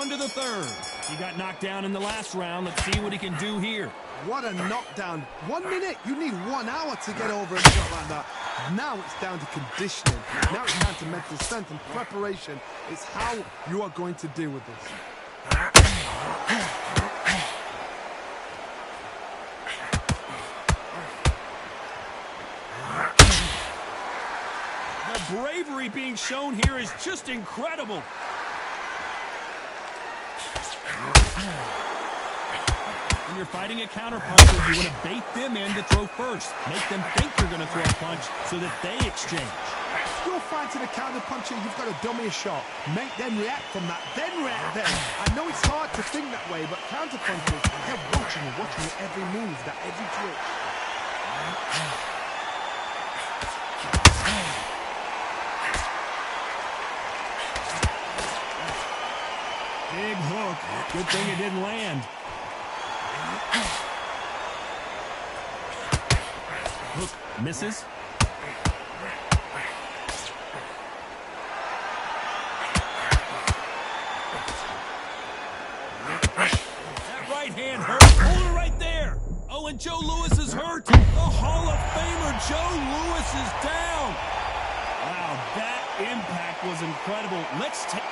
on to the third. He got knocked down in the last round. Let's see what he can do here. What a knockdown. 1 minute, you need 1 hour to get over a shot like that. Now it's down to conditioning. Now it's down to mental strength and preparation. It's how you are going to deal with this. The bravery being shown here is just incredible. When you're fighting a counterpuncher, you want to bait them in to throw first. Make them think you're going to throw a punch so that they exchange. You're fighting a counterpuncher, you've got to dummy a shot. Make them react from that, then react then. I know it's hard to think that way, but counterpunchers, they're watching you every move, that every twitch. Big hook. Good thing it didn't land. Hook misses. That right hand hurt. Hold it right there. Oh, and Joe Louis is hurt. The Hall of Famer Joe Louis is down. Wow, that impact was incredible. Let's take...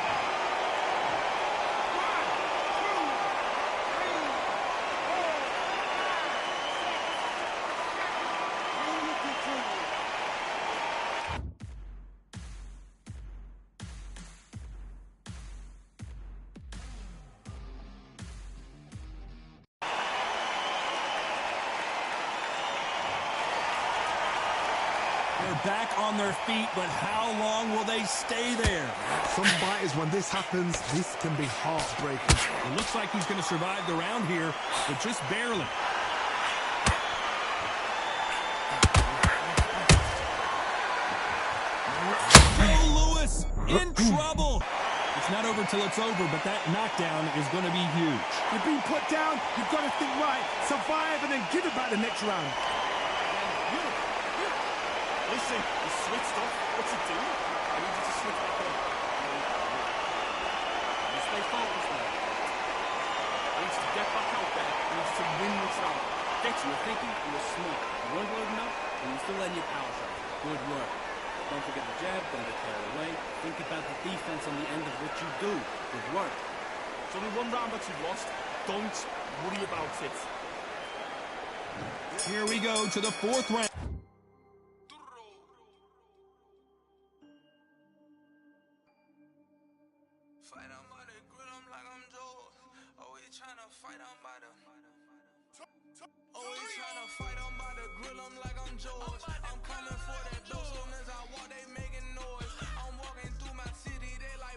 They're back on their feet, but how long will they stay there? Some fighters, when this happens, this can be heartbreaking. It looks like he's going to survive the round here, but just barely. Joe Louis in trouble. It's not over till it's over, but that knockdown is going to be huge. You've been put down, you've got to think right, survive, and then give it back the next round. Listen, you switched off. What's it doing? I need you to switch back on. You stay focused now. I need you to get back out there. I need you to win this round. Get you. You're thinking and you're smart. You weren't loading up, and you're still letting your power shot. Good work. Don't forget the jab. Don't get carried away. Think about the defense on the end of what you do. Good work. It's only 1 round that you've lost. Don't worry about it. Here we go to the 4th round.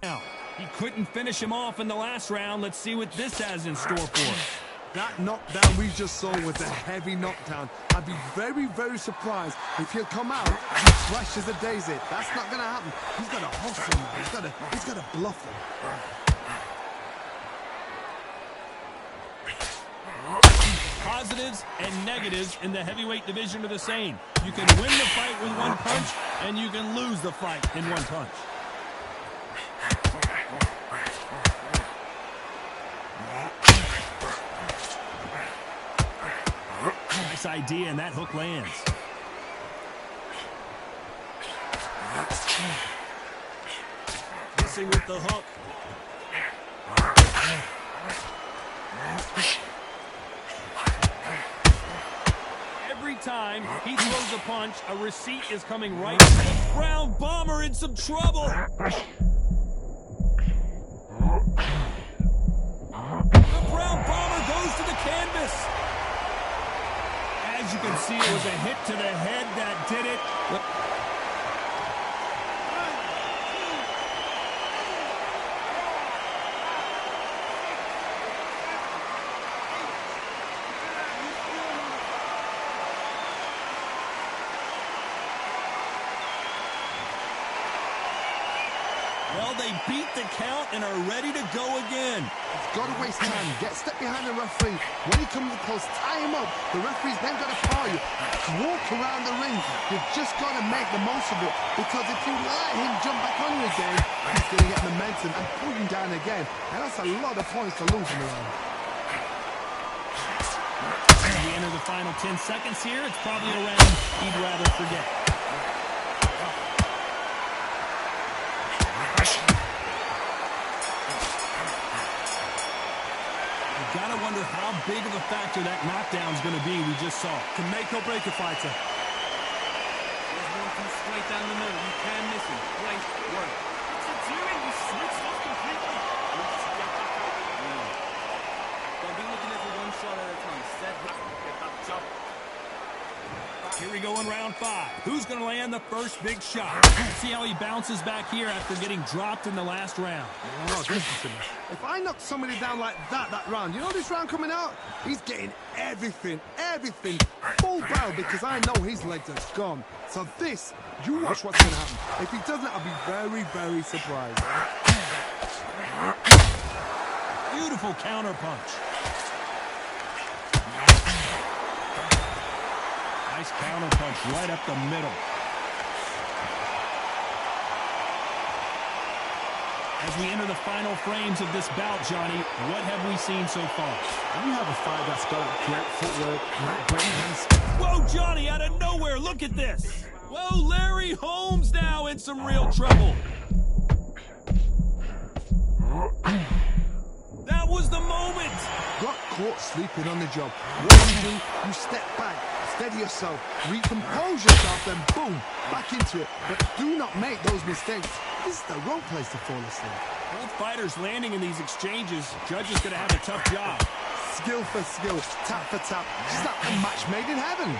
Now, he couldn't finish him off in the last round. Let's see what this has in store for us. That knockdown we just saw was a heavy knockdown. I'd be very, very surprised if he'll come out and fresh as a daisy. That's not going to happen. He's got to hustle him. He's got to bluff him. Positives and negatives in the heavyweight division are the same. You can win the fight with 1 punch, and you can lose the fight in 1 punch. Nice idea, and that hook lands. Missing with the hook. Every time he throws a punch, a receipt is coming right. Brown Bomber in some trouble. The Brown Bomber goes to the canvas. As you can see, it was a hit to the head that did it. Well, they beat the count and are ready to go again. He's got to waste time. Get step behind the referee. When he comes close, tie him up. The referee's then got to foul you. Walk around the ring. You've just got to make the most of it. Because if you let him jump back on you again, he's going to get momentum and pull you down again. And that's a lot of points to lose in the round. As we enter the final 10 seconds here, it's probably a round he'd rather forget. Gotta wonder how big of a factor that knockdown's gonna be we just saw. Can make or break a fighter. There's 1-2 straight down the middle. You can't miss him. Great work. What's he doing? He switched off completely. Needs to get back out. Don't be looking at the one shot at a time. Set hit. Get that job. Here we go in round 5. Who's gonna land the first big shot? See how he bounces back here after getting dropped in the last round. Oh, listen. If I knock somebody down like that round, you know this round coming out? He's getting everything, full barrel because I know his legs are gone. So this, you watch what's going to happen. If he doesn't, I'll be very, very surprised. Beautiful counter punch. Nice counter punch right up the middle. As we enter the final frames of this bout, Johnny, what have we seen so far? You have a fight that's got great footwork, great hands. Whoa, Johnny, out of nowhere, look at this. Whoa, Larry Holmes now in some real trouble. That was the moment. Got caught sleeping on the job. What do? You step back, steady yourself, recompose yourself, then boom, back into it. But do not make those mistakes. This is the wrong place to fall asleep. Both fighters landing in these exchanges. Judge is going to have a tough job. Skill for skill, tap for tap. Just like a match made in heaven.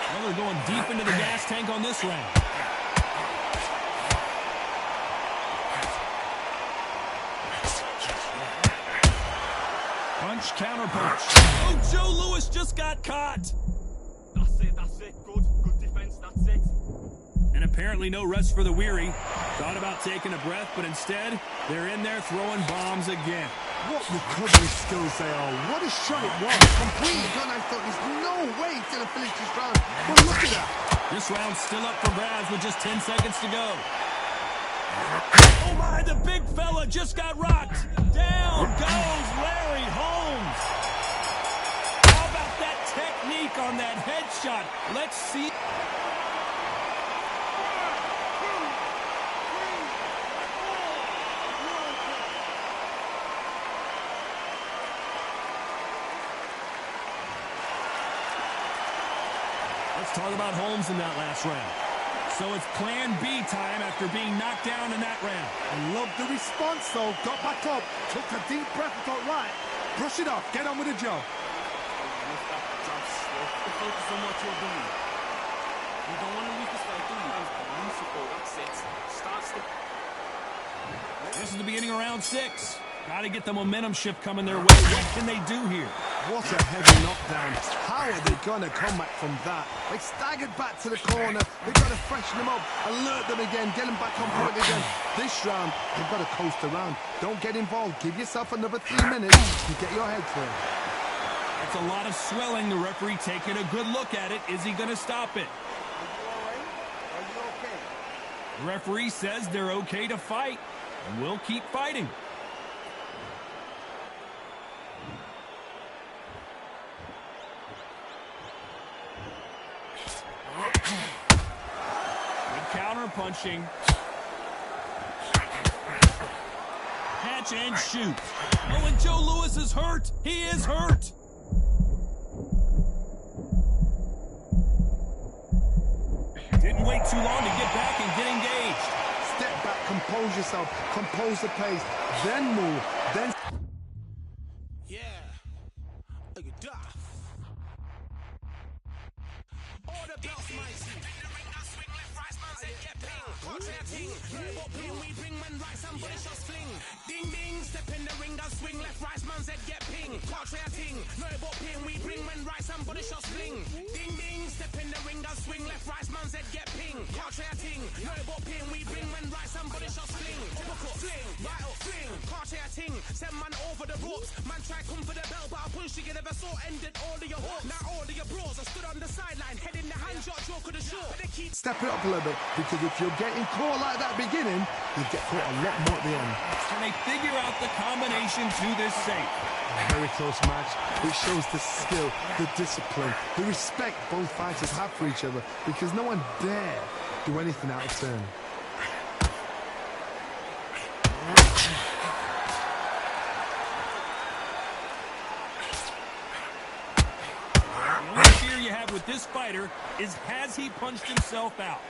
Well, they're going deep into the gas tank on this round. Punch, counter punch. Oh, Joe Louis just got caught. That's it. Good defense, that's it. And apparently no rest for the weary. Thought about taking a breath, but instead, they're in there throwing bombs again. What recovery skills they are. What a shot it was. Completely done. I thought there's no way he's going to finish this round. But look at that. This round's still up for grabs with just 10 seconds to go. Oh my, the big fella just got rocked. Down goes Larry Holmes. How about that technique on that headshot? Let's see. Let's talk about Holmes in that last round. So it's plan B time after being knocked down in that round. I love the response, though. Got back up, took a deep breath and thought, right, brush it off, get on with the job. Lift that job slow. Focus on what you're doing. You don't want to lose this fight, do you? Lucifer, that's it. Starts the... This is the beginning of round 6. Got to get the momentum shift coming their way. What can they do here? What a heavy knockdown. How are they going to come back from that? They staggered back to the corner. They've got to freshen them up, alert them again, get them back on point again. This round, they've got to coast around. Don't get involved. Give yourself another 3 minutes to get your head clear. That's a lot of swelling. The referee taking a good look at it. Is he going to stop it? Are you all right? Are you okay? The referee says they're okay to fight, and we'll keep fighting. Good counter punching. Catch and shoot. Oh, and Joe Louis is hurt. He is hurt. Didn't wait too long to get back and get engaged. Step back, compose yourself, compose the pace, then move, then... Yeah, look at that. All the bells, mighty. Swing left, right, man, said get ping. Watch that thing. What ping we bring when right, somebody shot fling. Ding ding, step in the ring and swing left, right, man, said get ping. Watch that thing. No, what ping we bring when right, somebody shot fling. Ding ding, step in the ring and swing left, right, man, said get ping. for the ropes. Man try come for the bell, but I punch you never saw ended all of your hopes. Now all of your bros are stood on the sideline, head in the hand shot, joke of the show. They keep Step it up a little bit, because if you're getting caught like that beginning, you'll get caught a lot more at the end. Can they figure out the combination to this safe? A very close match. It shows the skill, the discipline, the respect both fighters have for each other, because no one dare do anything out of turn. The only fear you have with this fighter is, has he punched himself out?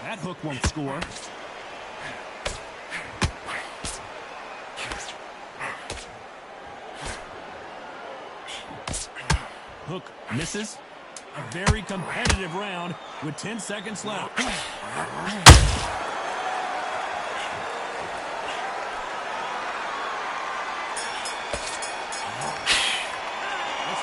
That hook won't score. Hook misses. A very competitive round with 10 seconds left. Let's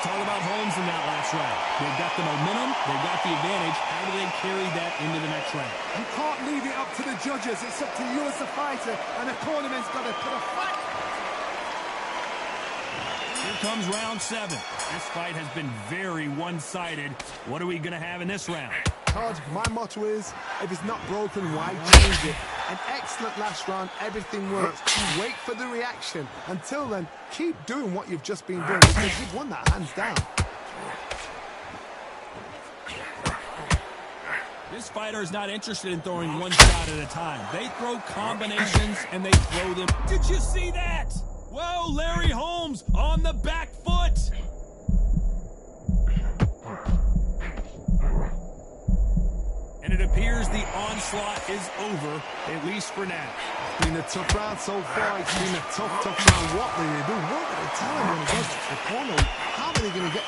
talk about Holmes in that last round. They've got the momentum, they've got the advantage. How do they carry that into the next round? You can't leave it up to the judges. It's up to you as the fighter, and the cornerman's got to put a fight. Here comes round 7. This fight has been very one-sided. What are we going to have in this round? Todd, my motto is, if it's not broken, why change it? An excellent last round, everything works. Wait for the reaction. Until then, keep doing what you've just been doing, because you've won that hands down. This fighter is not interested in throwing one shot at a time. They throw combinations and they throw them. Did you see that? Whoa, Larry Holmes on the back foot. And it appears the onslaught is over, at least for now. It's been a tough round so far. It's been a tough round. What are they do? What are they telling when it goes to the corner? How are they going to get...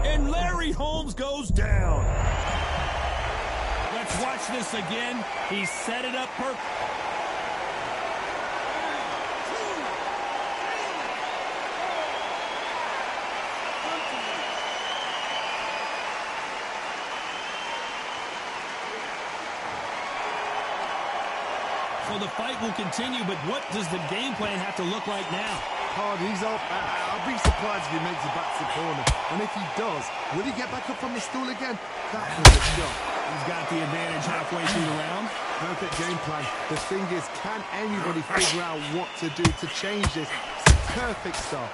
And Larry Holmes goes down. Let's watch this again. He set it up perfect. So the fight will continue, but what does the game plan have to look like now? Todd, he's up. I'll be surprised if he makes it back to the corner. And if he does, will he get back up from the stool again? That was a shot. He's got the advantage halfway through the round. Perfect game plan. The thing is, can anybody figure out what to do to change this? It's a perfect start.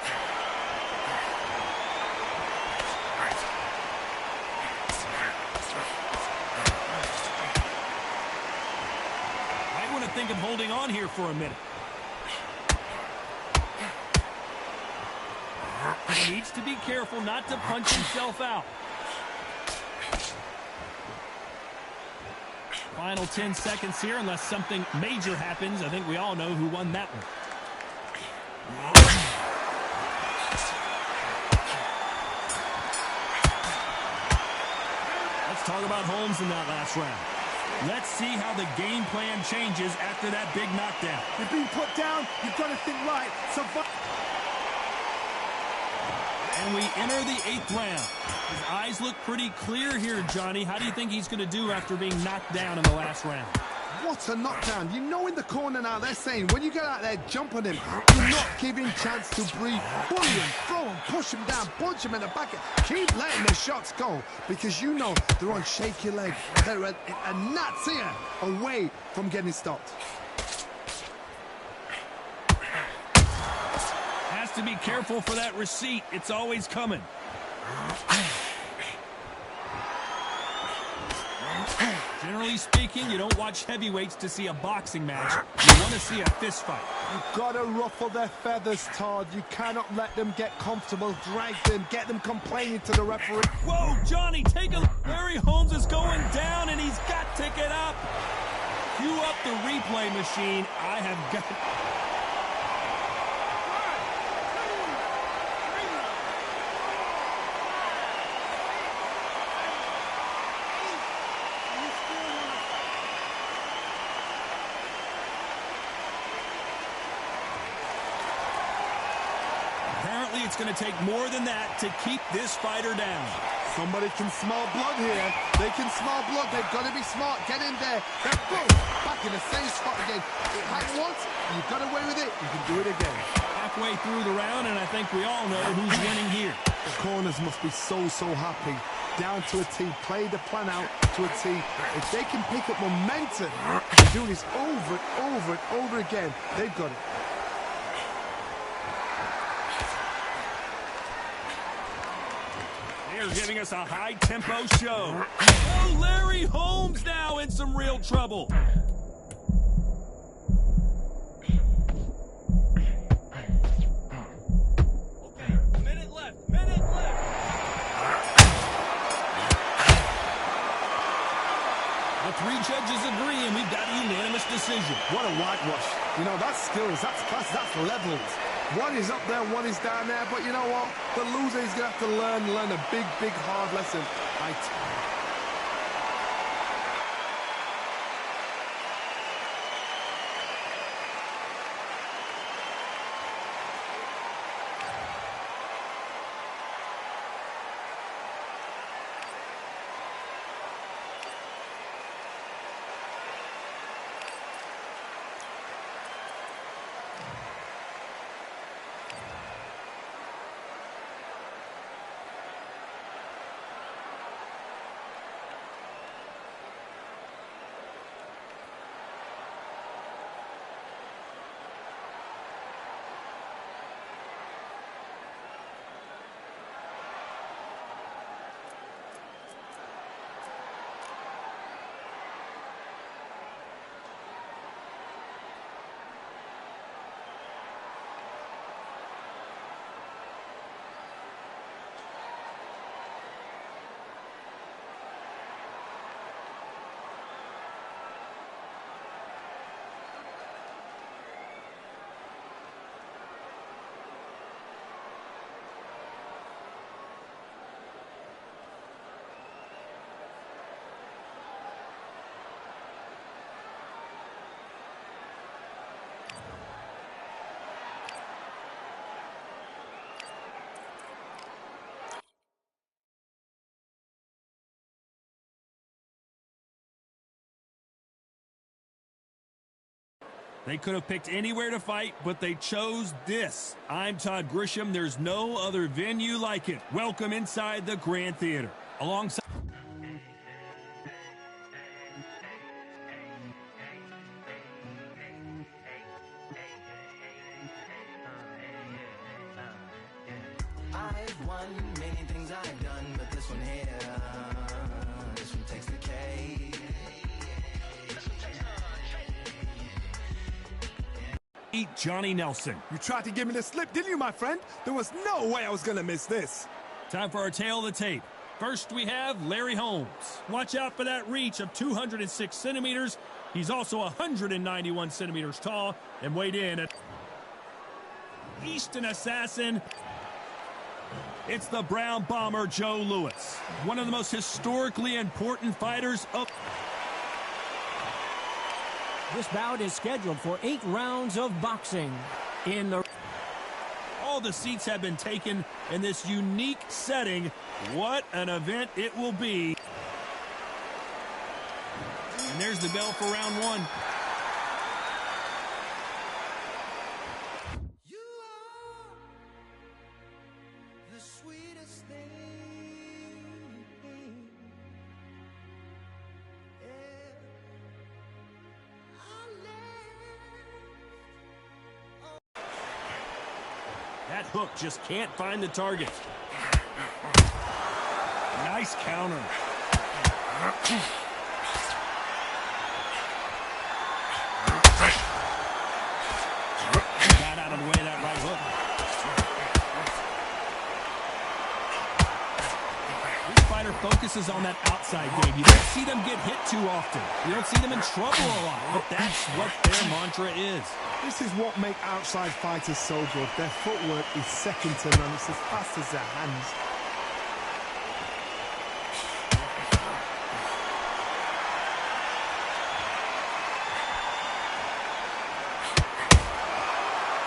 Might want to think of holding on here for a minute. He needs to be careful not to punch himself out. Final 10 seconds here, unless something major happens. I think we all know who won that one. Let's talk about Holmes in that last round. Let's see how the game plan changes after that big knockdown. You're being put down. You've got to think right. Survive. And we enter the 8th round. His eyes look pretty clear here, Johnny. How do you think he's going to do after being knocked down in the last round? What a knockdown. You know in the corner now, they're saying, when you get out there, jump on him. Do not give him chance to breathe. Bully him, throw him, push him down, punch him in the back. Keep letting the shots go, because you know they're on shaky leg. They're a gnat's ear away from getting stopped. Has to be careful for that receipt. It's always coming. Generally speaking, you don't watch heavyweights to see a boxing match. You want to see a fist fight. You've got to ruffle their feathers, Todd. You cannot let them get comfortable, drag them, get them complaining to the referee. Whoa, Johnny, take a look. Larry Holmes is going down, and he's got to get up. Cue up the replay machine. I have got... Unfortunately, it's going to take more than that to keep this fighter down. Somebody can smell blood here. They can smell blood. They've got to be smart. Get in there. Then boom, back in the same spot again. It happened once. You got away with it. You can do it again. Halfway through the round, and I think we all know who's winning here. The corners must be so happy. Down to a T. Play the plan out to a T. If they can pick up momentum and do this over and over and over again, they've got it. They're giving us a high-tempo show. Oh, Larry Holmes now in some real trouble. Minute left. The three judges agree, and we've got a unanimous decision. What a whitewash. You know, that's skills, that's class, that's levels. One is up there, one is down there, but you know what? The loser is going to have to learn a big, hard lesson. They could have picked anywhere to fight, but they chose this. I'm Todd Grisham. There's no other venue like it. Welcome inside the Grand Theater. Alongside... I've won many things I've done, but this one here, this one takes the cake. Johnny Nelson. You tried to give me the slip, didn't you, my friend? There was no way I was going to miss this. Time for our tail of the tape. First, we have Larry Holmes. Watch out for that reach of 206 centimeters. He's also 191 centimeters tall and weighed in at Eastern Assassin. It's the Brown Bomber, Joe Louis. One of the most historically important fighters of... This bout is scheduled for 8 rounds of boxing. All the seats have been taken in this unique setting. What an event it will be. And there's the bell for round one. You are the sweetest thing. That hook just can't find the target. Nice counter. Got out of the way of that right hook. This fighter focuses on that outside game. You don't see them get hit too often. You don't see them in trouble a lot. But that's what their mantra is. This is what makes outside fighters so good. Their footwork is second to none. It's as fast as their hands.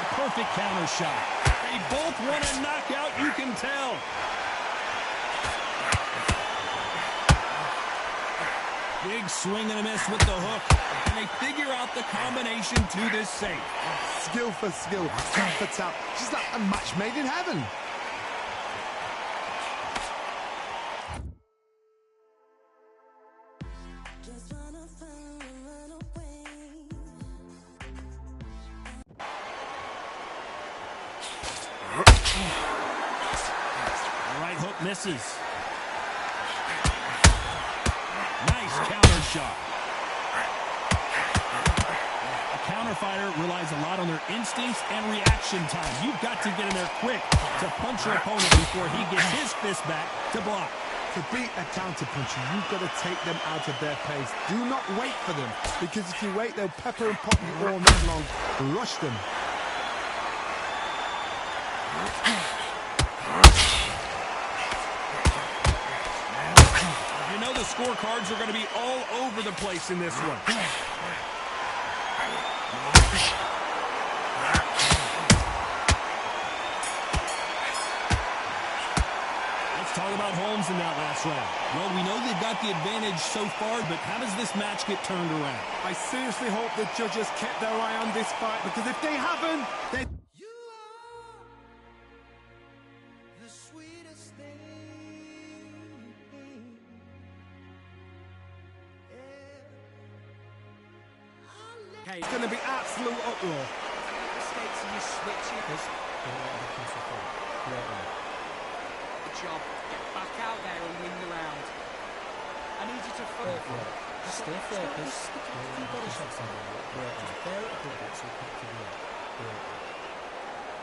A perfect counter shot. They both want a knockout, you can tell. Big swing and a miss with the hook. And they figure out the combination to this save. Skill for skill, tap for tap. Just like a match made in heaven. Right hook misses. Nice counter shot. A counter fighter relies a lot on their instincts and reaction time. You've got to get in there quick to punch your opponent before he gets his fist back to block. To beat a counter puncher, you've got to take them out of their pace. Do not wait for them, because if you wait, they'll pepper and pop you all night long. Rush them. You know the scorecards are going to be all over the place in this one. Let's talk about Holmes in that last round. Well, we know they've got the advantage so far, but how does this match get turned around? I seriously hope the judges kept their eye on this fight, because if they haven't, they... Okay, It's going to be absolute uproar. mistakes and you switch it. Good job. Get back out there and win the round. I need you to focus. Stay focused. Few body shots on there. Just bear it a little bit so you can't figure it out.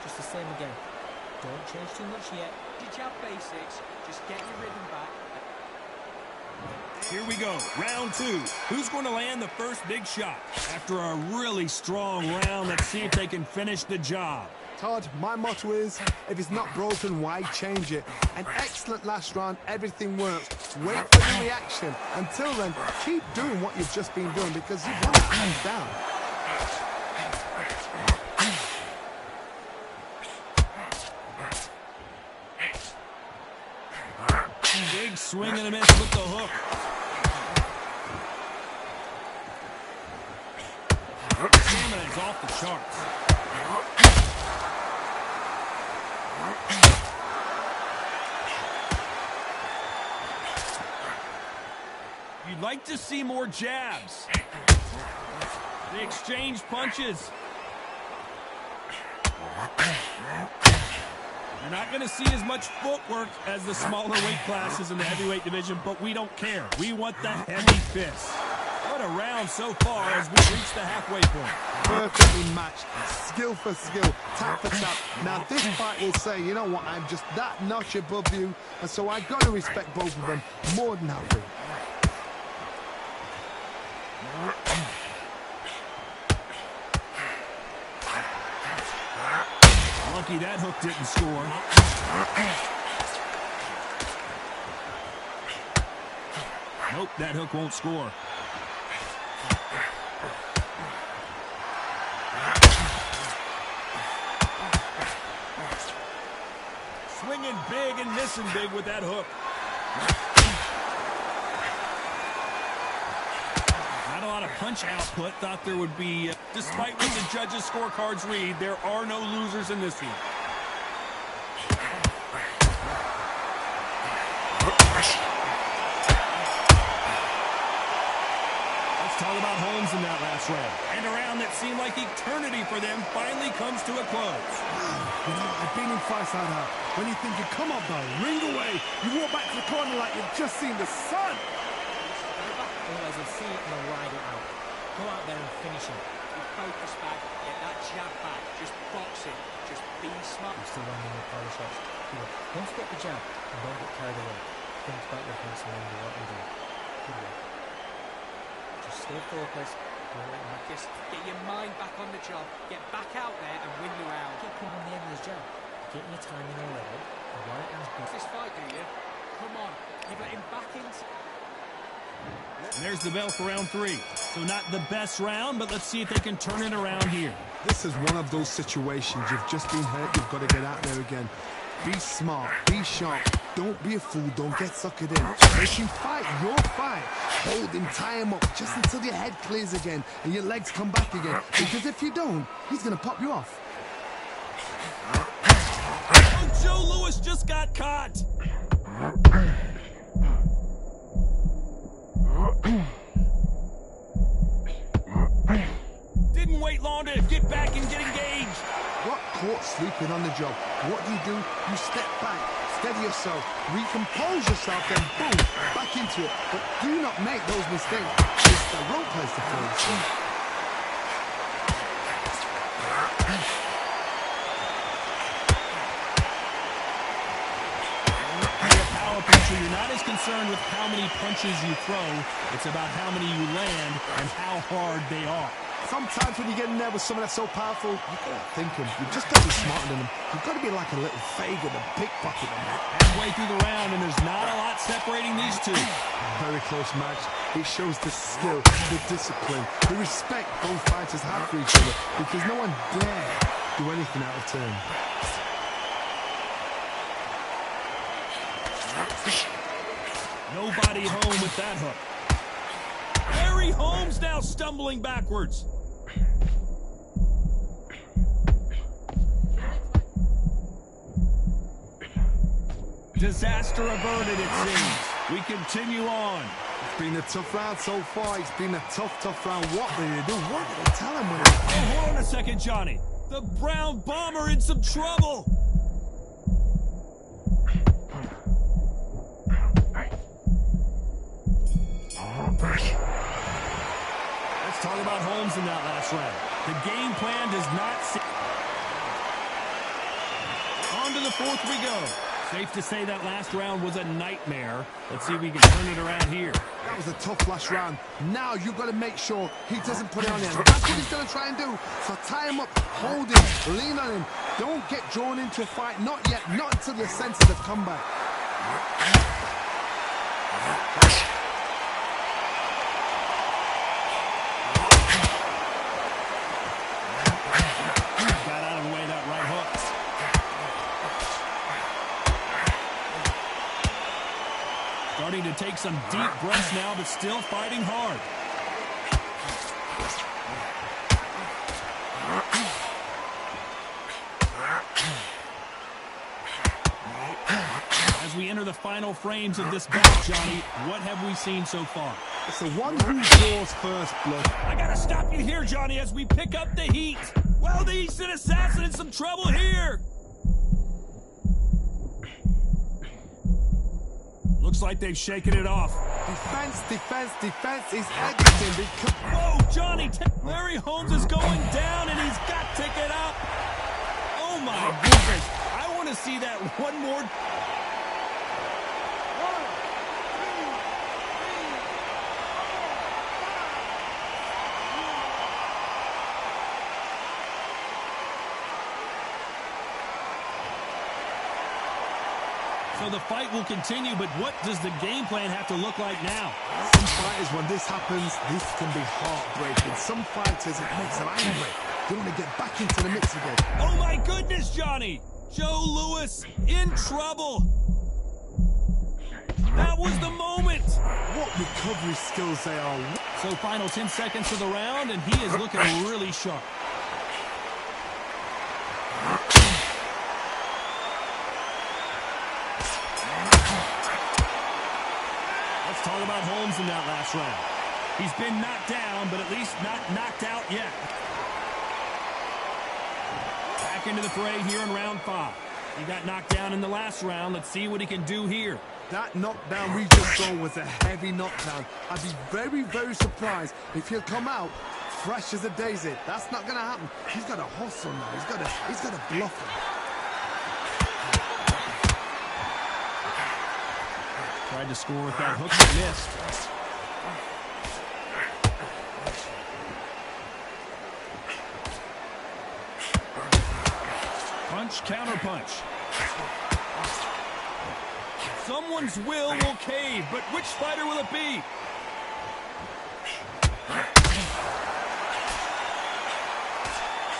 Just the same again. Don't change too much yet. Your jab basics. Just get your rhythm back. Here we go, round two. Who's going to land the first big shot? After a really strong round, let's see if they can finish the job. Todd, my motto is, if it's not broken, why change it? An excellent last round, everything works. Wait for the reaction. Until then, keep doing what you've just been doing, because you've won it hands down. Big swing and a miss with the hook. Stamina is off the charts. You'd like to see more jabs. They exchange punches. You're not going to see as much footwork as the smaller weight classes in the heavyweight division, but we don't care. We want the heavy fist. What a round so far as we reach the halfway point. Perfectly matched, skill for skill, tap for tap. Now this fight will say, you know what, I'm just that notch above you, and so I got to respect both of them more than happy. Lucky that hook didn't score. Nope, that hook won't score. Swinging big and missing big with that hook. Not a lot of punch output. Thought there would be, despite what the judges' scorecards read, there are no losers in this one. Let's talk about Holmes in that last round. And a round that seemed like eternity for them finally comes to a close. You know, I've been in fights like that. When you think you come on, though, ring away. You walk back to the corner like you've just seen the sun. Otherwise, you'll see it and they'll ride it out. Go out there and finish him. Your focus back. Get that jab back. Just box it. Just be smart. You're still landing your power shots. You know, don't forget the jab and don't get carried away. Think about your opponents and remember what you do. Good work. Just stay focused. Just get your mind back on the job. Get back out there and win the round. Get put on the end of his jab. Getting your timing already. The right hand's good. This fight, do you? Come on. You've let him back into... And there's the bell for round 3. So not the best round, but let's see if they can turn it around here. This is one of those situations. You've just been hurt. You've got to get out there again. Be smart. Be sharp. Don't be a fool. Don't get suckered in. If you fight, you'll fight. Hold him, tie him up just until your head clears again and your legs come back again. Because if you don't, he's going to pop you off. Oh, Joe Louis just got caught. Didn't wait long to get back and get engaged. Got caught sleeping on the job. What do? You step back, steady yourself, recompose yourself, then boom, back into it. But do not make those mistakes. It's the rope has to face. You're not as concerned with how many punches you throw. It's about how many you land and how hard they are. Sometimes when you get in there with someone that's so powerful, you've got to think him. You've just got to be smarter than him. You've got to be like a little Fagin, a pickpocket. Halfway through the round, and there's not a lot separating these two. Very close match. It shows the skill, the discipline, the respect both fighters have for each other, because no one dare do anything out of turn. Nobody home with that hook. Harry Holmes now stumbling backwards. Disaster averted, it seems. We continue on. It's been a tough round so far. It's been a tough round. What did they do? What did they tell him? Oh, hold on a second, Johnny. The Brown Bomber in some trouble. Let's talk about Holmes in that last round. The game plan does not seem... On to the 4th we go. Safe to say that last round was a nightmare. Let's see if we can turn it around here. That was a tough last round. Now you've got to make sure he doesn't put it on him. That's what he's going to try and do. So tie him up, hold him, lean on him. Don't get drawn into a fight. Not yet. Not until you're sensitive the comeback. Starting to take some deep breaths now, but still fighting hard. As we enter the final frames of this bout, Johnny, what have we seen so far? It's the one who draws first blood. I gotta stop you here, Johnny, as we pick up the heat. Well, the Eastern Assassin in some trouble here. Looks like they've shaken it off. Defense is everything. Whoa, Johnny! Larry Holmes is going down, and he's got to get up. Oh, my goodness. I want to see that one more. So the fight will continue, but what does the game plan have to look like now? Some fighters, when this happens, this can be heartbreaking. Some fighters, it makes them angry. They want to get back into the mix again. Oh my goodness, Johnny! Joe Louis in trouble. That was the moment. What recovery skills they are. So final 10 seconds of the round, and he is looking really sharp. Talk about Holmes in that last round. He's been knocked down, but at least not knocked out yet. Back into the fray here in round 5. He got knocked down in the last round. Let's see what he can do here. That knockdown we just saw was a heavy knockdown. I'd be very, very surprised if he'll come out fresh as a daisy. That's not going to happen. He's got to hustle now. He's got to bluff him. Tried to score with that hook, but missed. Punch, counter punch. Someone's will cave, but which fighter will it be?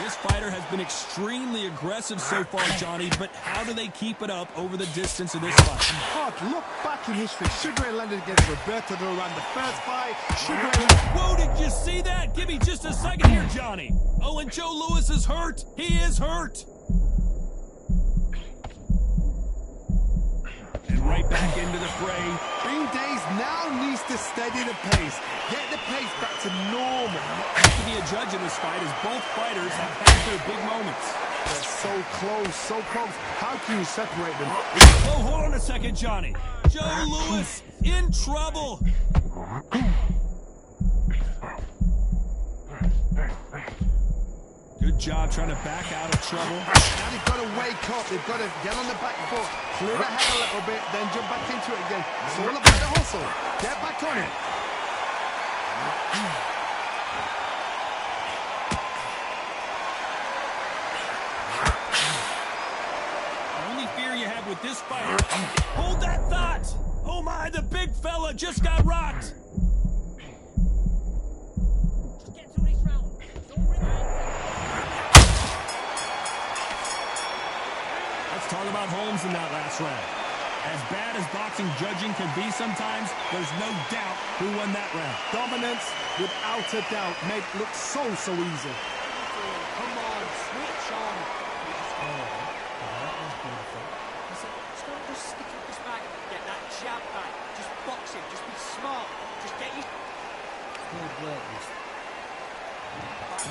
This fighter has been extremely aggressive so far, Johnny, but how do they keep it up over the distance of this fight? Hard, look back in history. Sugar Ray landed against Roberto Duran the first fight. Sugar Ray... Whoa, did you see that? Give me just a second here, Johnny. Oh, and Joe Louis is hurt. He is hurt. And right back into the fray. Bing Days now needs to steady the pace. Get the pace back to normal. To be a judge in this fight, as both fighters have had their big moments. They're so close, so close. How can you separate them? Oh, hold on a second, Johnny. Joe Louis in trouble. Good job trying to back out of trouble. Now they've got to wake up. They've got to get on the back foot, clear the head a little bit, then jump back into it again. It's all about the hustle. Get back on it. The only fear you have with this fighter... Hold that thought! Oh my, the big fella just got rocked! Get through this round. Don't bring it. Let's talk about Holmes in that last round. As bad as boxing judging can be sometimes, there's no doubt who won that round. Dominance, without a doubt, made it look so easy. Come on, switch on. That was beautiful. I said, just stick up his back. Get that jab back. Just box him. Just be smart. Just get you. Good work, this.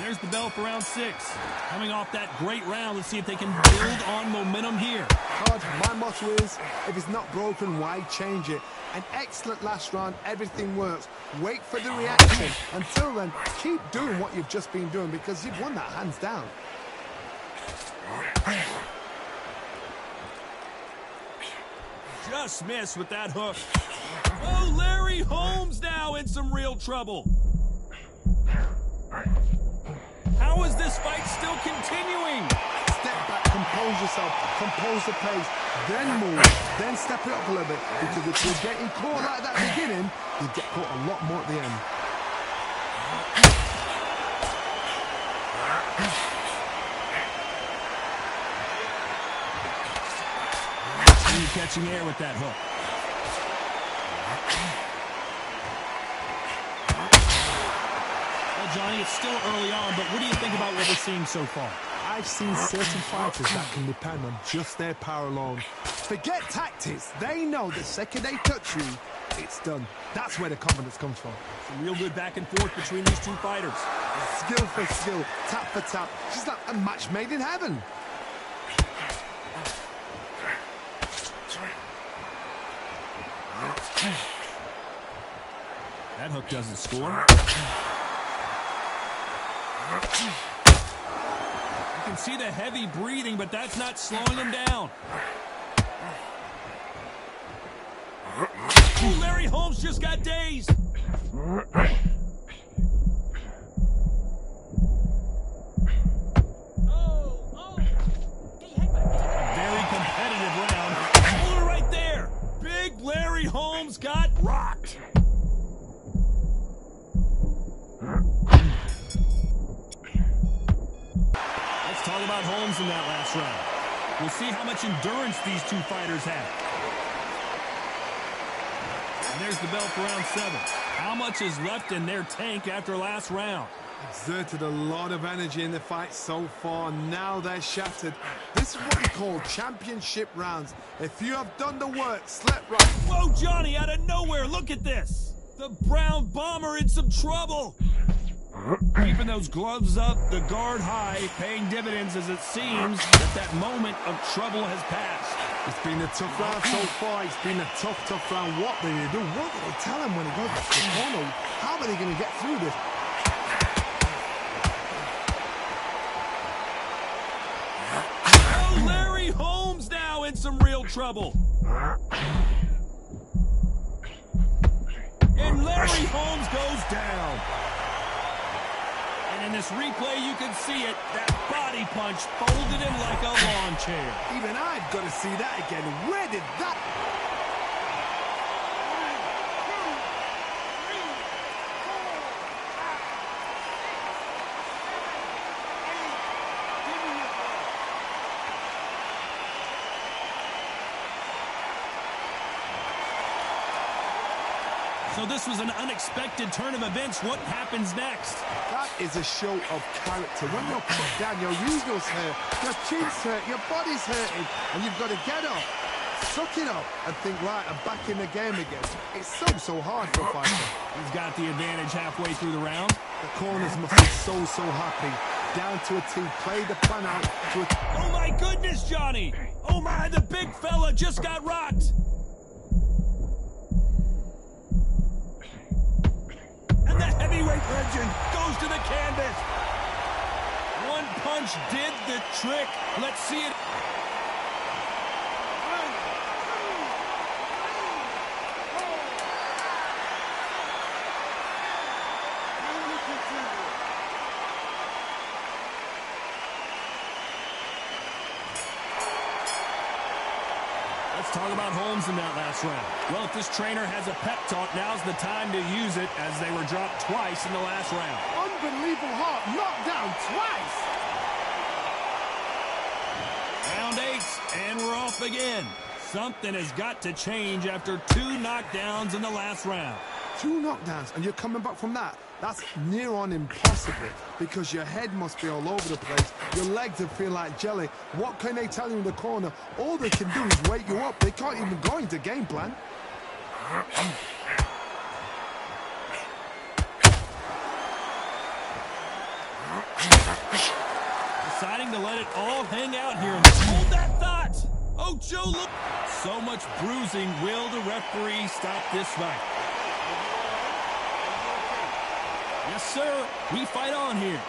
There's the bell for round 6. Coming off that great round, let's see if they can build on momentum here. Hard, my motto is, if it's not broken, why change it? An excellent last round, everything works. Wait for the reaction. Until then, keep doing what you've just been doing because you've won that hands down. Just missed with that hook. Oh, Larry Holmes now in some real trouble. How is this fight still continuing? Step back, compose yourself, compose the pace, then move, then step it up a little bit. Because if you're getting caught like that at the beginning, you get caught a lot more at the end. Catching air with that hook. Well, Johnny, it's still early on, but what do you think about what we're seeing so far? I've seen certain fighters that can depend on just their power alone. Forget tactics. They know the second they touch you, it's done. That's where the confidence comes from. Some real good back and forth between these two fighters. Skill for skill, tap for tap. Just like a match made in heaven. That hook doesn't score. You can see the heavy breathing, but that's not slowing him down. Ooh, Larry Holmes just got dazed. Very competitive round. Hold it right there. Big Larry Holmes got rocked. Let's talk about Holmes in that last round. We'll see how much endurance these two fighters have. And there's the bell for round 7. How much is left in their tank after last round? Exerted a lot of energy in the fight so far. Now they're shattered. This is what we call championship rounds. If you have done the work, slept right. Whoa, Johnny, out of nowhere, look at this. The Brown Bomber in some trouble. Keeping those gloves up, the guard high, paying dividends as it seems that moment of trouble has passed. It's been a tough round so far. It's been a tough round. What do they do? What do they tell him when he goes back to the corner? How are they going to get through this? Oh, Larry Holmes now in some real trouble. And Larry Holmes goes down. And in this replay, you can see it. That body punch folded him like a lawn chair. Even I've got to see that again. Where did that... So this was an unexpected turn of events. What happens next? That is a show of character. When you're put down, your usual's hurt, your chin's hurt, your body's hurting, and you've got to get up, suck it up, and think, right, I'm back in the game again. It's so hard for a fighter. He's got the advantage halfway through the round. The corners must be so happy. Down to a T, play the plan out to a... Oh my goodness, Johnny! Oh my, the big fella just got rocked! And the heavyweight legend goes to the canvas. One punch did the trick. Let's see it. Let's talk about Holmes in that last round. Well, if this trainer has a pep talk, now's the time to use it, as they were dropped twice in the last round. Unbelievable heart, knocked down twice! Round 8, and we're off again. Something has got to change after 2 knockdowns in the last round. 2 knockdowns, and you're coming back from that. That's near on impossible, because your head must be all over the place. Your legs will feel like jelly. What can they tell you in the corner? All they can do is wake you up. They can't even go into game plan. Deciding to let it all hang out here. And hold that thought! Oh, Joe, look! So much bruising. Will the referee stop this fight? Yes, sir. We fight on here.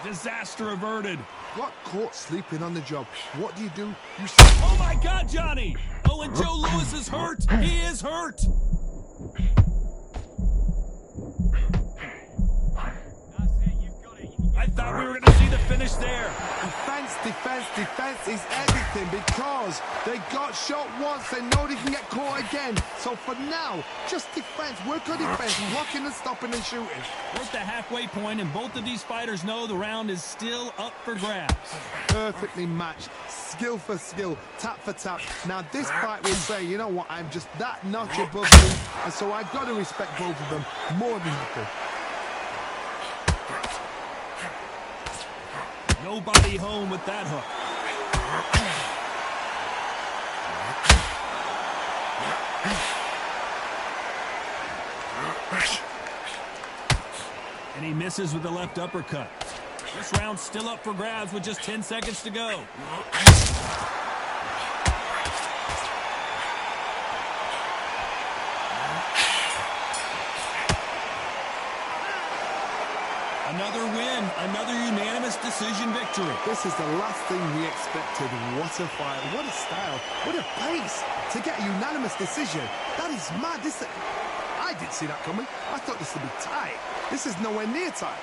Disaster averted. Got caught sleeping on the job. What do? You Oh, my God, Johnny! Oh, and Joe Louis is hurt. He is hurt. I thought we were going to see the finish there. Defense is everything, because they got shot once, they know they can get caught again. So for now, just defense, work on defense, blocking and stopping and shooting. We're at the halfway point, and both of these fighters know the round is still up for grabs. Perfectly matched, skill for skill, tap for tap. Now this fight will say, you know what, I'm just that notch above you, and so I've got to respect both of them more than equal. Nobody home with that hook. And he misses with the left uppercut. This round's still up for grabs with just 10 seconds to go. Another win, another unanimous decision victory. This is the last thing we expected. What a fight, what a style, what a pace to get a unanimous decision. That is mad. I didn't see that coming. I thought this would be tight. This is nowhere near tight.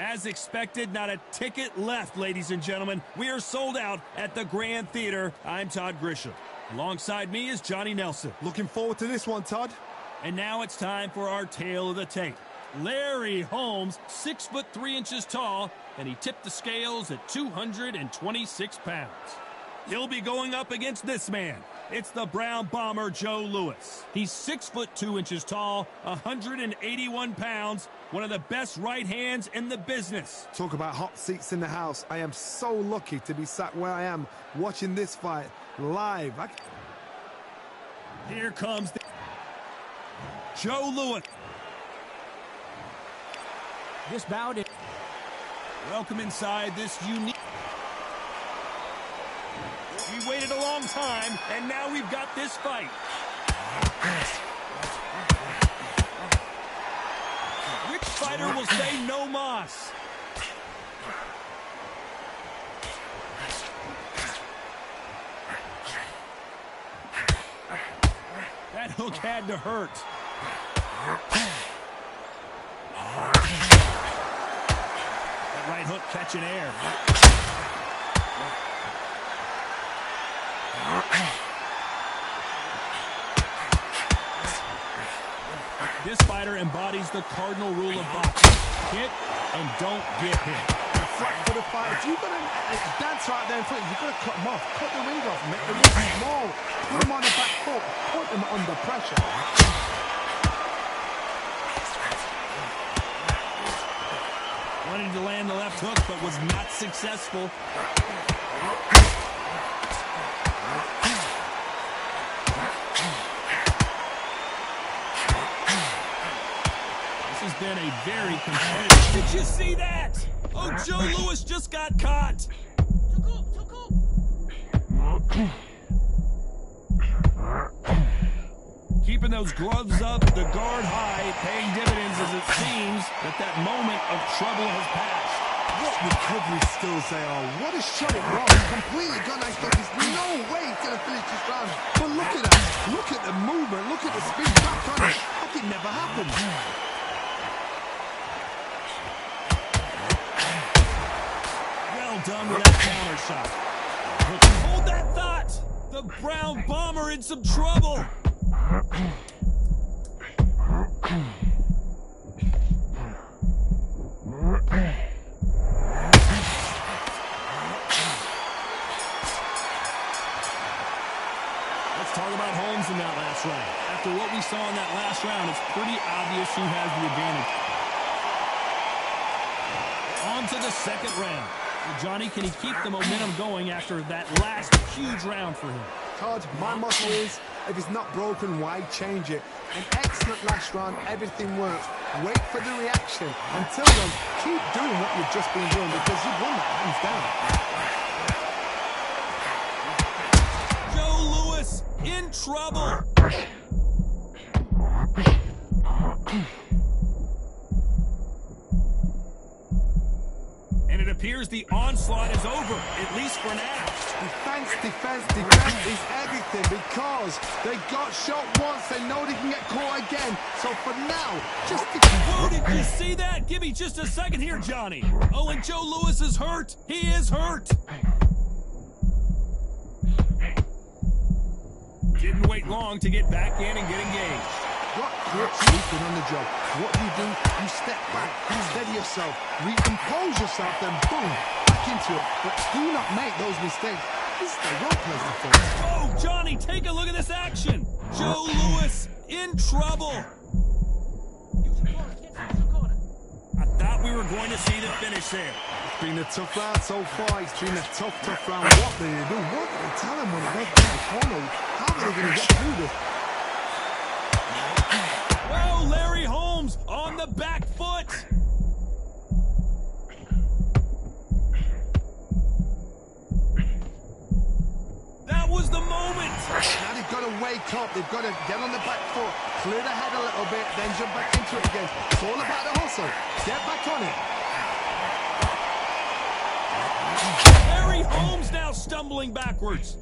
As expected, not a ticket left, ladies and gentlemen. We are sold out at the Grand Theater. I'm Todd Grisham. Alongside me is Johnny Nelson. Looking forward to this one, Todd. And now it's time for our tale of the tape. Larry Holmes, 6'3" tall, and he tipped the scales at 226 pounds. He'll be going up against this man. It's the Brown Bomber, Joe Louis. He's 6'2" tall, 181 pounds, one of the best right hands in the business. Talk about hot seats in the house. I am so lucky to be sat where I am watching this fight live. Here comes Joe Louis. This bout is... Welcome inside this unique... We waited a long time, and now we've got this fight. Which fighter will say no mas? That hook had to hurt. That right hook catching air. This fighter embodies the cardinal rule of boxing. Hit and don't get hit. Flat for the fight. If you've got a dance right there in front, you've got to cut him off. Cut the ring off. Make the ring small. Put him on the back foot. Put him under pressure. Wanted to land the left hook, but was not successful. This has been a very competitive... Did you see that? Oh, Joe Louis just got caught. Keeping those gloves up, the guard high, paying dividends as it seems that moment of trouble has passed. What recovery skills they are. What a shot it was. Completely gone. I thought there's no way he's going to finish this round. But look at that. Look at the movement. Look at the speed back on it. Like it never happened. Well done with that counter shot. Hold that thought. The Brown Bomber in some trouble. Let's talk about Holmes in that last round. After what we saw in that last round, it's pretty obvious who has the advantage. On to the second round. Johnny, can he keep the momentum going after that last huge round for him? Todd, my motto is, if it's not broken, why change it? An excellent last round, everything works. Wait for the reaction. Until then, keep doing what you've just been doing because you've won that hands down. Joe Louis in trouble. And it appears the onslaught is over, at least for now. Defense, defense, defense is everything because they got shot once. They know they can get caught again. So for now, just Whoa, did you see that? Give me just a second here, Johnny. Oh, and Joe Louis is hurt. He is hurt. Didn't wait long to get back in and get engaged. What grips you've been on the job. What do? You step back, steady yourself, recompose yourself, then boom, back into it. But do not make those mistakes. This is the wrong place to focus. Oh, Johnny, take a look at this action. Joe Louis in trouble. I thought we were going to see the finish there. It's been a tough round so far. It's been a tough round. What do they do? What do they tell them when they go to the corner? How are they going to get through this? Well, Larry Holmes on the back foot. That was the moment. Now they've got to wake up. They've got to get on the back foot, clear the head a little bit, then jump back into it again. It's all about the hustle. Get back on it. Larry Holmes now stumbling backwards.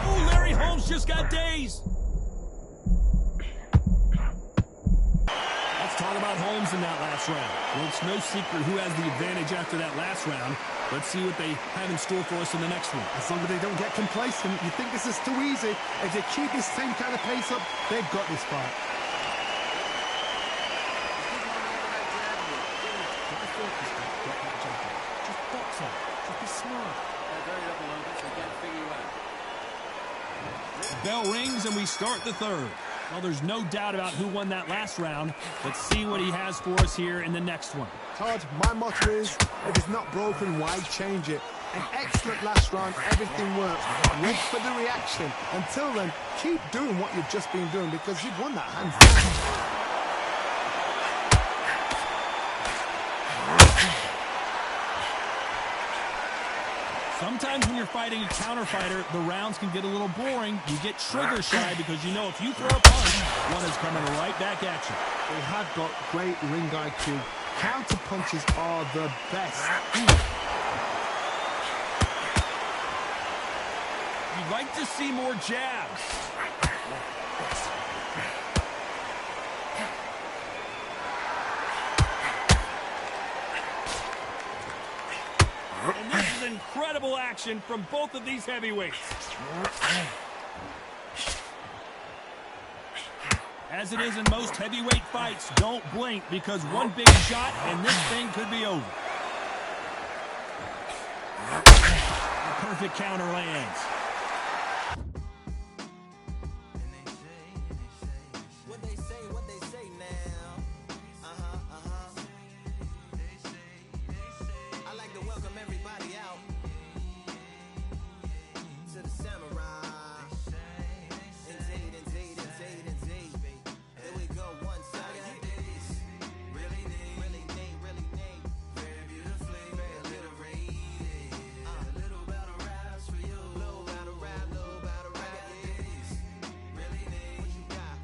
Oh, Larry Holmes just got dazed. losing that last round. Well, it's no secret who has the advantage after that last round. Let's see what they have in store for us in the next one. As long as they don't get complacent, you think this is too easy. If they keep this same kind of pace up, they've got this fight. Get the focus back, get that jump in. Just box out. Just be smart. They're very up along this. They can't figure you out. Bell rings and we start the third. Well, there's no doubt about who won that last round. Let's see what he has for us here in the next one. Todd, my motto is, if it's not broken, why change it? An excellent last round, everything works. Wait for the reaction. Until then, keep doing what you've just been doing because you've won that hands down. Sometimes when you're fighting a counter fighter, the rounds can get a little boring. You get trigger shy because you know if you throw a punch, one is coming right back at you. They have got great ring IQ. Counter punches are the best. You'd like to see more jabs. And this is incredible action from both of these heavyweights. As it is in most heavyweight fights, don't blink because one big shot and this thing could be over. A perfect counter lands. What they say now. I like to welcome everybody out to the Samurai. Indeed. Here we go, one side. Really neat. Very beautifully, very alliterated. A little battle raps for you. Little battle rap. Really neat. What you got?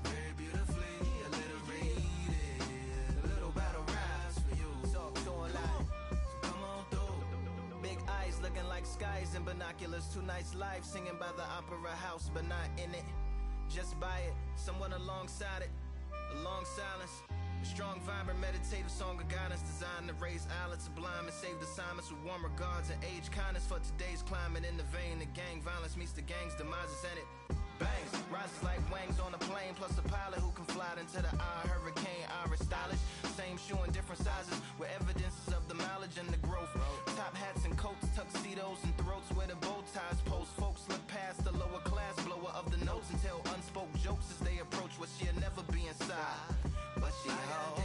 Very beautifully alliterated. A little battle raps for you. So alive. Come on through. Big eyes looking like skies and binoculars. Two nights live singing by the opera house, but not in it. Just by it, someone alongside it. A long silence. A strong, vibrant, meditative song of guidance designed to raise islands sublime and save the assignments with warm regards and age kindness for today's climate. In the vein of gang violence meets the gang's demises and it bangs. Rises like wings on a plane, plus a pilot who can fly into the eye. Hurricane, Irish stylish. Same shoe in different sizes with evidences of the mileage and the growth. Top hats and coats, tuxedos and throats where the bow ties post. Folks look past the lower class blower of the notes and tell unspoke jokes as they approach what she'll never be inside. But she holds.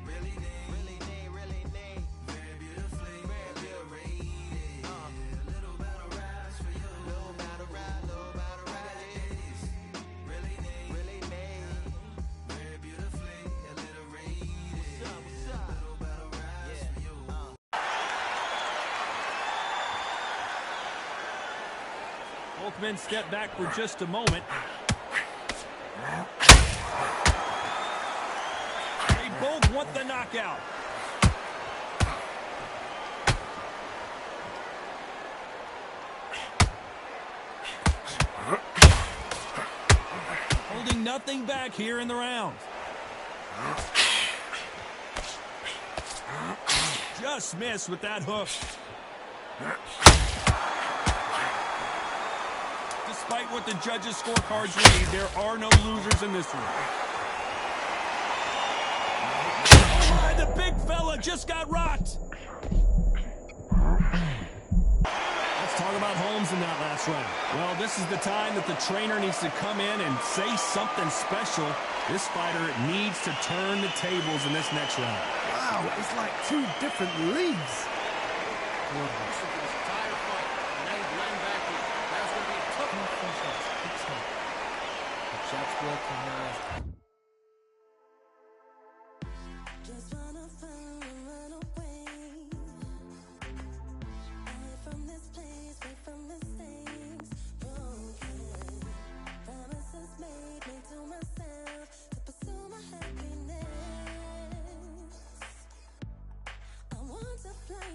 Really neat. Very beautifully, very rated. A little battle raps for you. Little battle rap. Really neat. Very beautifully alliterated. What's up? Little battle raps for you. Both men step back for just a moment. They both want the knockout. Holding nothing back here in the round. Just missed with that hook. Despite what the judges' scorecards read, there are no losers in this one. Oh my, the big fella just got rocked. Let's talk about Holmes in that last round. Well, this is the time that the trainer needs to come in and say something special. This fighter needs to turn the tables in this next round. Wow, it's like two different leagues. Jab's working now. Just wanna find and run away. Away from this place, away from mistakes. Broken promises made me to myself to pursue my happiness. I want to fly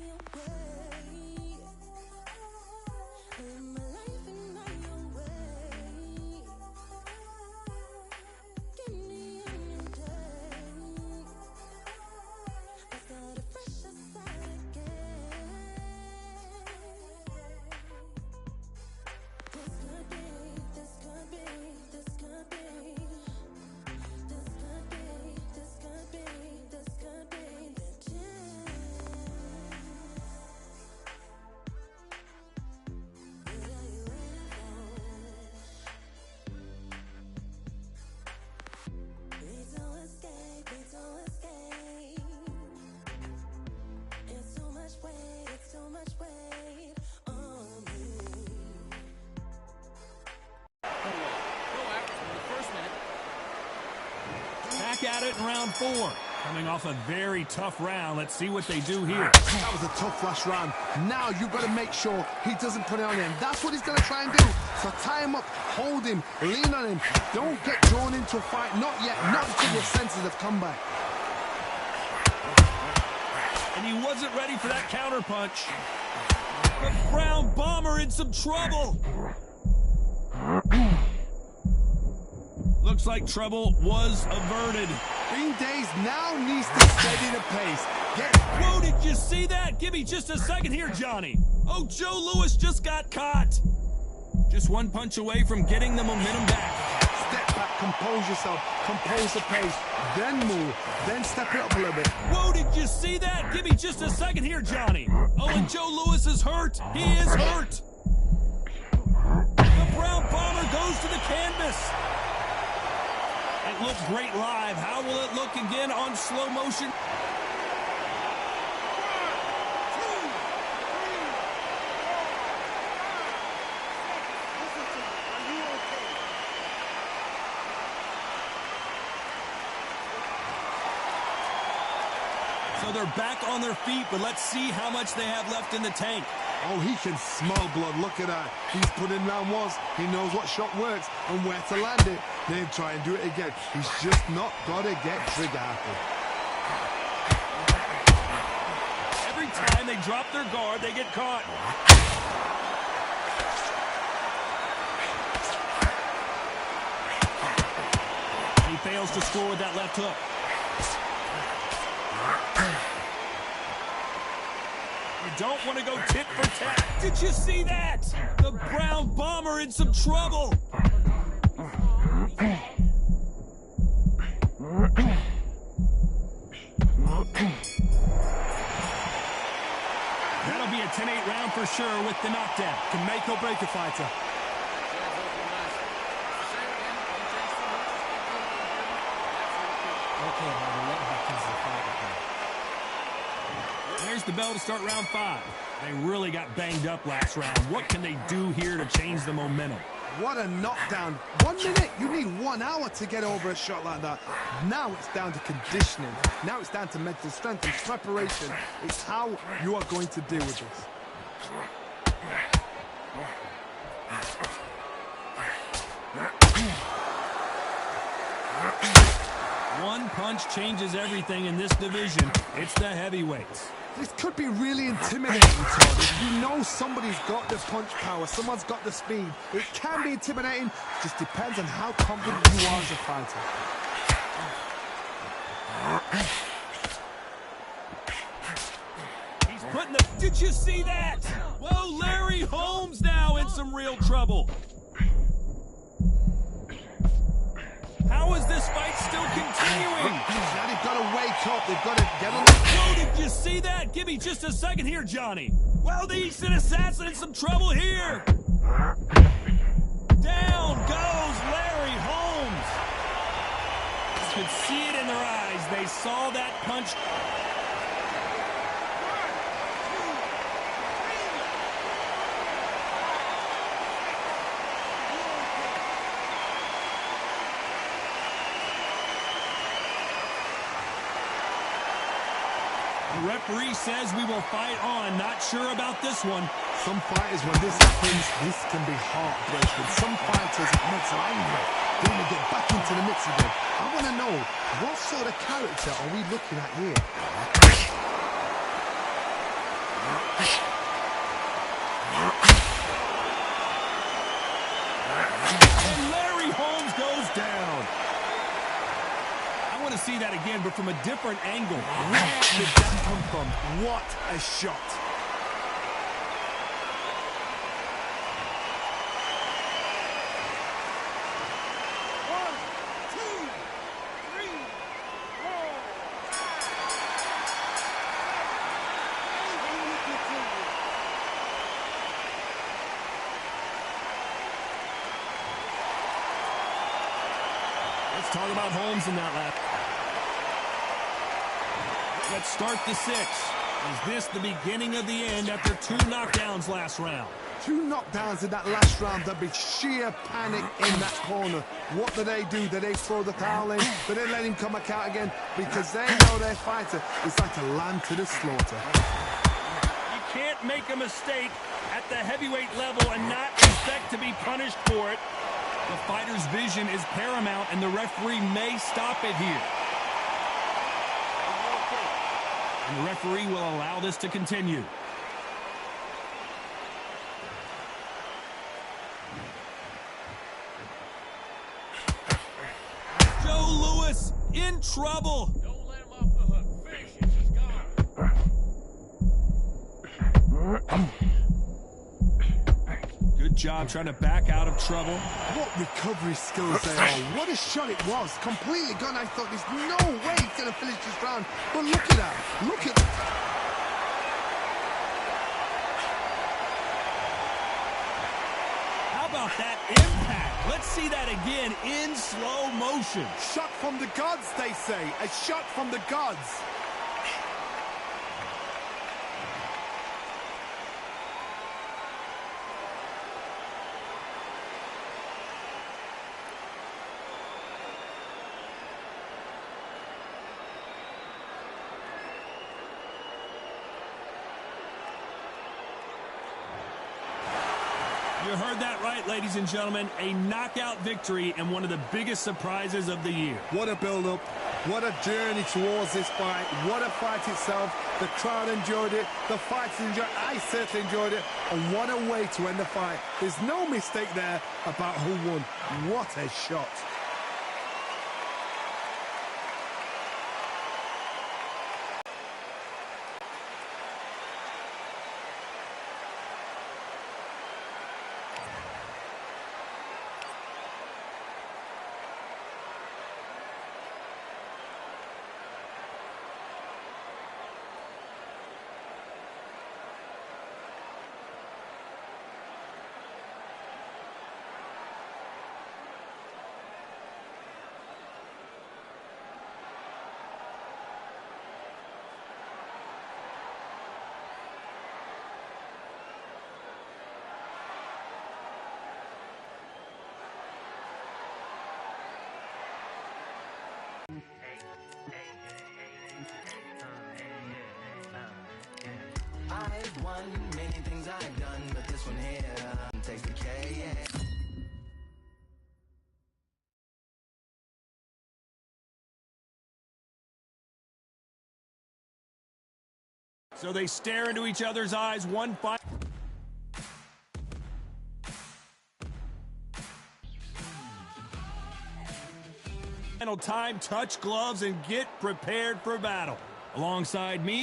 at it in round 4. Coming off a very tough round. Let's see what they do here. That was a tough last round. Now you've got to make sure he doesn't put it on him. That's what he's going to try and do. So tie him up, hold him, lean on him. Don't get drawn into a fight. Not yet. Not until your senses have come back. And he wasn't ready for that counter punch. The Brown Bomber in some trouble. Looks like trouble was averted. Green Days now needs to steady the pace. Whoa, did you see that? Give me just a second here, Johnny. Oh, Joe Louis just got caught. Just one punch away from getting the momentum back. Step back, compose yourself, compose the pace, then move, then step it up a little bit. Whoa, did you see that? Give me just a second here, Johnny. Oh, and Joe Louis is hurt. He is hurt. The Brown Bomber goes to the canvas. It looked great live. How will it look again on slow motion? So they're back on their feet, but let's see how much they have left in the tank. Oh, he can smell blood. Look at that. He's put in round 1. He knows what shot works and where to land it. Then try and do it again. He's just not got to get trigger happy. Every time they drop their guard, they get caught. He fails to score with that left hook. You don't want to go tit for tat. Did you see that? The Brown Bomber in some trouble. That'll be a 10-8 round for sure with the knockdown. Can make or break a fighter. Okay, now we'll let him back into the fight again. There's the bell to start round 5. They really got banged up last round. What can they do here to change the momentum? What a knockdown. 1 minute. You need 1 hour to get over a shot like that. Now it's down to conditioning. Now it's down to mental strength and preparation. It's how you are going to deal with this. One punch changes everything in this division. It's the heavyweights. This could be really intimidating, Todd. If you know somebody's got the punch power, someone's got the speed, it can be intimidating. It just depends on how confident you are as a fighter. He's putting the... Did you see that? Whoa, Larry Holmes now in some real trouble. How is this fight still continuing? Now they've got to wake up. They've got to get on the... Whoa, did you see that? Give me just a second here, Johnny. Well, the Eastern Assassin in some trouble here. Down goes Larry Holmes. You could see it in their eyes. They saw that punch. The referee says we will fight on. Not sure about this one. Some fighters, when this happens, this can be heartbreaking. Some fighters, it makes them angry. They want to get back into the mix again. I want to know, what sort of character are we looking at here? And Larry Holmes goes down. I want to see that again, but from a different angle. Where did that come from? What a shot. Let's talk about Holmes in that lap. Let's start the 6. Is this the beginning of the end after 2 knockdowns last round? 2 knockdowns in that last round. There'll be sheer panic in that corner. What do? Do they throw the towel in? Do they let him come back out again? Because they know their fighter is like a lamb to the slaughter. You can't make a mistake at the heavyweight level and not expect to be punished for it. The fighter's vision is paramount, and the referee may stop it here. And the referee will allow this to continue. Joe Louis in trouble. Don't let him off the hook. Finish it. He's gone. Good job trying to back out of trouble. What recovery skills they are. What a shot it was. Completely gone. I thought there's no way he's going to finish this round. But look at that. Look at that. How about that impact? Let's see that again in slow motion. Shot from the gods, they say. A shot from the gods. You heard that right, ladies and gentlemen. A knockout victory and one of the biggest surprises of the year. What a build-up. What a journey towards this fight. What a fight itself. The crowd enjoyed it. The fighters enjoyed it. I certainly enjoyed it. And what a way to end the fight. There's no mistake there about who won. What a shot. I've won many things I've done, but this one here takes the K, yeah. So they stare into each other's eyes, one final time, touch gloves and get prepared for battle. Alongside me,